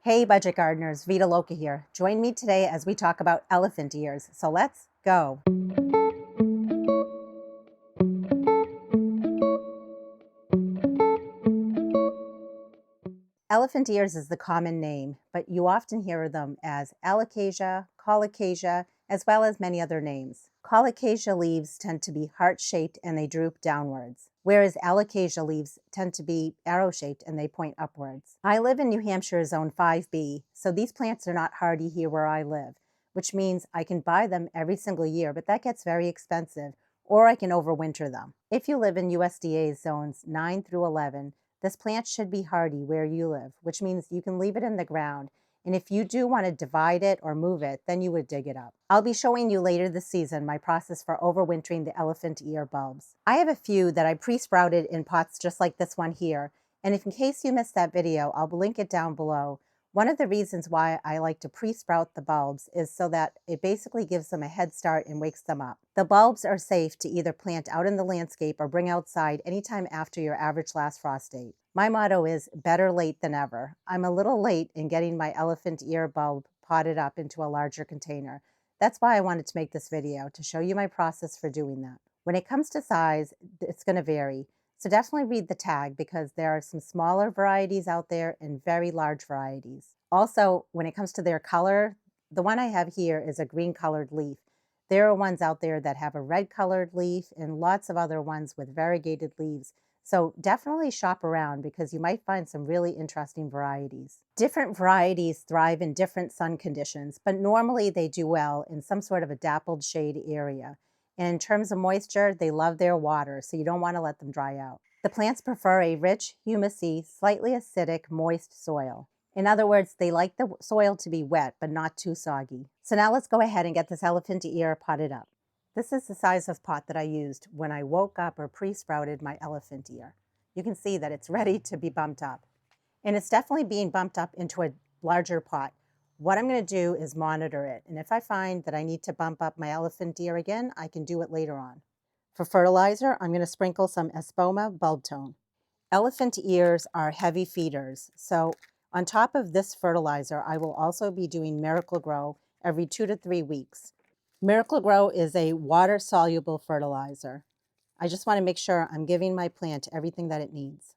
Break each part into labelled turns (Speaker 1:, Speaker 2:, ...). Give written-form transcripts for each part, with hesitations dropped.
Speaker 1: Hey budget gardeners, Vita Loca here. Join me today as we talk about elephant ears. So let's go. Elephant ears is the common name, but you often hear them as Alocasia, Colocasia, as well as many other names. Colocasia leaves tend to be heart-shaped and they droop downwards, whereas Alocasia leaves tend to be arrow-shaped and they point upwards. I live in New Hampshire Zone 5B, so these plants are not hardy here where I live, which means I can buy them every single year, but that gets very expensive, or I can overwinter them. If you live in USDA zones 9 through 11, this plant should be hardy where you live, which means you can leave it in the ground. And if you do want to divide it or move it, then you would dig it up. I'll be showing you later this season my process for overwintering the elephant ear bulbs. I have a few that I pre-sprouted in pots just like this one here. And if in case you missed that video, I'll link it down below. One of the reasons why I like to pre-sprout the bulbs is so that it basically gives them a head start and wakes them up. The bulbs are safe to either plant out in the landscape or bring outside anytime after your average last frost date. My motto is better late than ever. I'm a little late in getting my elephant ear bulb potted up into a larger container. That's why I wanted to make this video, to show you my process for doing that. When it comes to size, it's going to vary. So definitely read the tag because there are some smaller varieties out there and very large varieties. Also, when it comes to their color, the one I have here is a green colored leaf. There are ones out there that have a red colored leaf and lots of other ones with variegated leaves. So definitely shop around because you might find some really interesting varieties. Different varieties thrive in different sun conditions, but normally they do well in some sort of a dappled shade area. And in terms of moisture, they love their water, so you don't want to let them dry out. The plants prefer a rich, humusy, slightly acidic, moist soil. In other words, they like the soil to be wet, but not too soggy. So now let's go ahead and get this elephant ear potted up. This is the size of pot that I used when I woke up or pre-sprouted my elephant ear. You can see that it's ready to be bumped up. And it's definitely being bumped up into a larger pot. What I'm going to do is monitor it. And if I find that I need to bump up my elephant ear again, I can do it later on. For fertilizer, I'm going to sprinkle some Espoma bulb tone. Elephant ears are heavy feeders. So on top of this fertilizer, I will also be doing Miracle Grow every 2 to 3 weeks. Miracle Grow is a water-soluble fertilizer. I just want to make sure I'm giving my plant everything that it needs.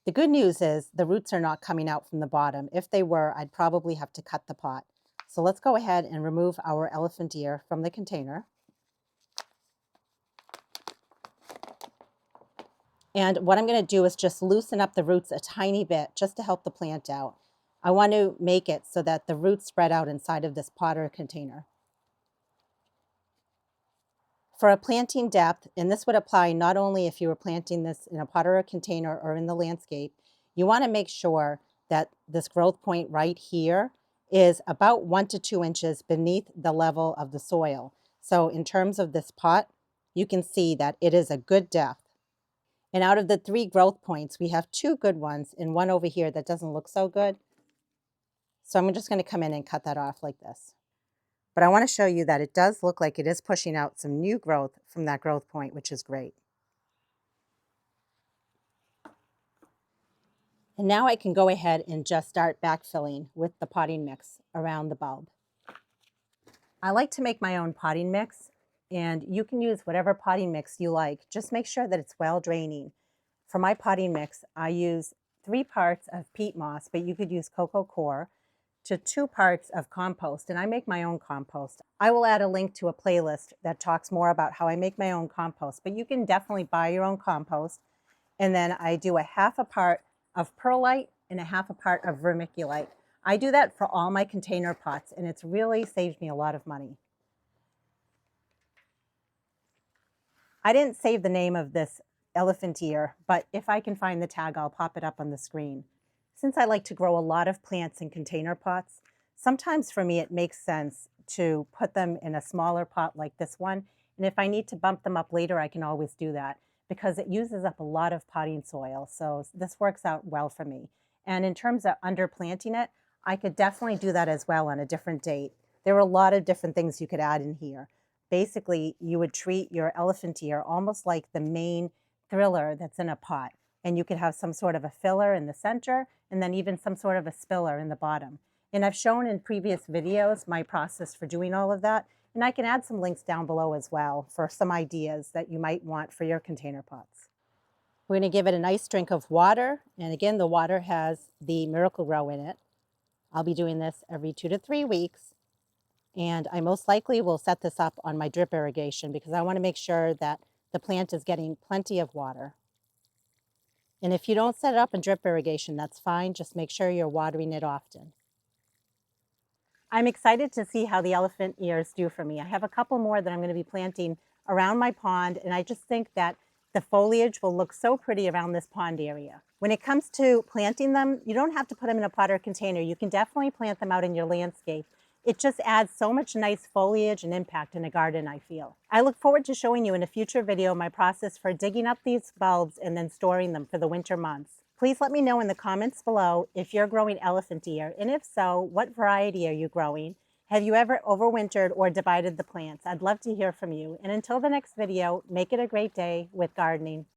Speaker 1: The good news is the roots are not coming out from the bottom. If they were, I'd probably have to cut the pot. So let's go ahead and remove our elephant ear from the container. And what I'm going to do is just loosen up the roots a tiny bit just to help the plant out. I want to make it so that the roots spread out inside of this pot or container. For a planting depth, and this would apply not only if you were planting this in a pot or a container or in the landscape, you want to make sure that this growth point right here is about 1 to 2 inches beneath the level of the soil. So in terms of this pot, you can see that it is a good depth. And out of the 3 growth points, we have 2 good ones and one over here that doesn't look so good. So I'm just going to come in and cut that off like this. But I want to show you that it does look like it is pushing out some new growth from that growth point, which is great. And now I can go ahead and just start backfilling with the potting mix around the bulb. I like to make my own potting mix, and you can use whatever potting mix you like. Just make sure that it's well draining. For my potting mix, I use 3 parts of peat moss, but you could use cocoa coir, to 2 parts of compost, and I make my own compost. I will add a link to a playlist that talks more about how I make my own compost, but you can definitely buy your own compost. And then I do a 1/2 part of perlite and a 1/2 part of vermiculite. I do that for all my container pots, and it's really saved me a lot of money. I didn't save the name of this elephant ear, but if I can find the tag, I'll pop it up on the screen. Since I like to grow a lot of plants in container pots, sometimes for me it makes sense to put them in a smaller pot like this one. And if I need to bump them up later, I can always do that because it uses up a lot of potting soil. So this works out well for me. And in terms of underplanting it, I could definitely do that as well on a different date. There are a lot of different things you could add in here. Basically, you would treat your elephant ear almost like the main thriller that's in a pot. And you could have some sort of a filler in the center and then even some sort of a spiller in the bottom. And I've shown in previous videos my process for doing all of that. And I can add some links down below as well for some ideas that you might want for your container pots. We're going to give it a nice drink of water. And again, the water has the Miracle-Gro in it. I'll be doing this every 2 to 3 weeks. And I most likely will set this up on my drip irrigation because I want to make sure that the plant is getting plenty of water. And if you don't set it up in drip irrigation, that's fine. Just make sure you're watering it often. I'm excited to see how the elephant ears do for me. I have a couple more that I'm going to be planting around my pond, and I just think that the foliage will look so pretty around this pond area. When it comes to planting them, you don't have to put them in a pot or container. You can definitely plant them out in your landscape. It just adds so much nice foliage and impact in a garden, I feel. I look forward to showing you in a future video my process for digging up these bulbs and then storing them for the winter months. Please let me know in the comments below if you're growing elephant ear, and if so, what variety are you growing? Have you ever overwintered or divided the plants? I'd love to hear from you. And until the next video, make it a great day with gardening.